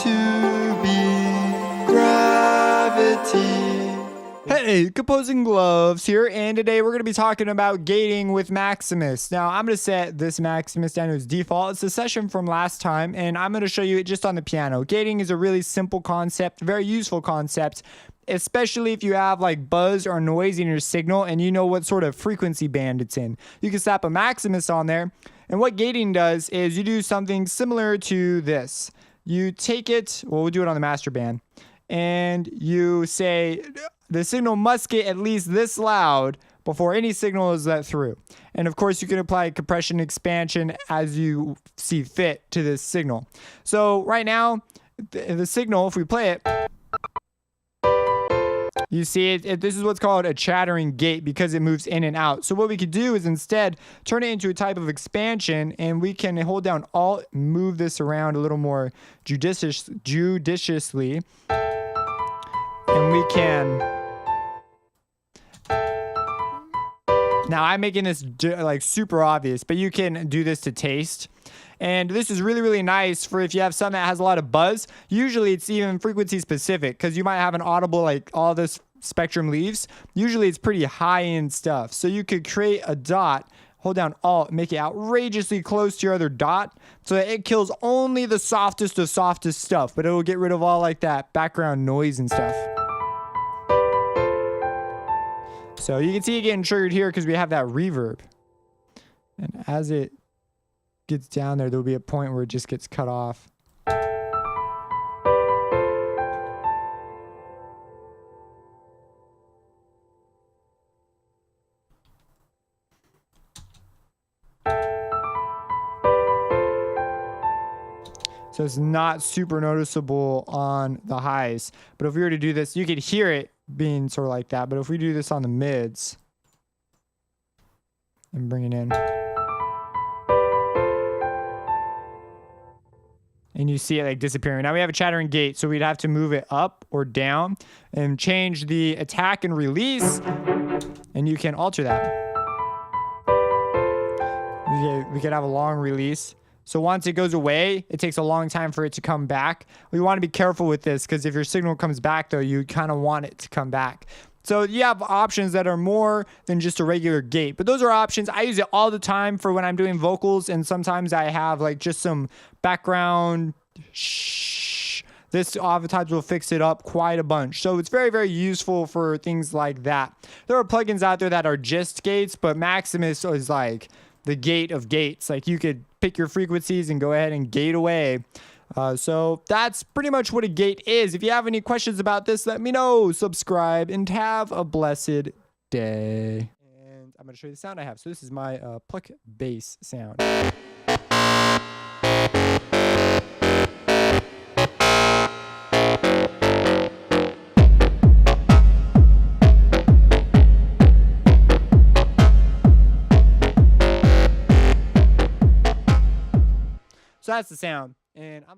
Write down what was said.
to be gravity. Hey, Composing Gloves here, and today we're going to be talking about gating with Maximus. Now, I'm going to set this Maximus down to its default. It's a session from last time, and I'm going to show you it just on the piano. Gating is a really simple concept, very useful concept, especially if you have like buzz or noise in your signal and you know what sort of frequency band it's in. You can slap a Maximus on there, and what gating does is you do something similar to this. You take it, well, we'll do it on the master band, and you say the signal must get at least this loud before any signal is let through. And of course, you can apply compression expansion as you see fit to this signal. So right now, the signal, if we play it, you see this is what's called a chattering gate because it moves in and out. So what we could do is instead turn it into a type of expansion, and we can hold down Alt, move this around a little more judiciously, and we can. Now I'm making this like super obvious, but you can do this to taste. And this is really, really nice for if you have something that has a lot of buzz. Usually it's even frequency specific because you might have an audible like all this spectrum leaves. Usually it's pretty high end stuff. So you could create a dot, hold down Alt, make it outrageously close to your other dot so that it kills only the softest of softest stuff, but it will get rid of all like that background noise and stuff. So you can see it getting triggered here because we have that reverb. And as it gets down there, there'll be a point where it just gets cut off. So it's not super noticeable on the highs. But if we were to do this, you could hear it being sort of like that. But if we do this on the mids and bring it in, and you see it like disappearing. Now we have a chattering gate, so we'd have to move it up or down and change the attack and release, and you can alter that. We could have a long release. So once it goes away, it takes a long time for it to come back. We want to be careful with this because if your signal comes back, though, you kind of want it to come back. So you have options that are more than just a regular gate, but those are options. I use it all the time for when I'm doing vocals, and sometimes I have like just some background shh. This oftentimes will fix it up quite a bunch. So it's very, very useful for things like that. There are plugins out there that are just gates, but Maximus is like the gate of gates. Like you could pick your frequencies and go ahead and gate away. So that's pretty much what a gate is. If you have any questions about this, let me know. Subscribe and have a blessed day. And I'm going to show you the sound I have. So this is my pluck bass sound. So that's the sound. And I'm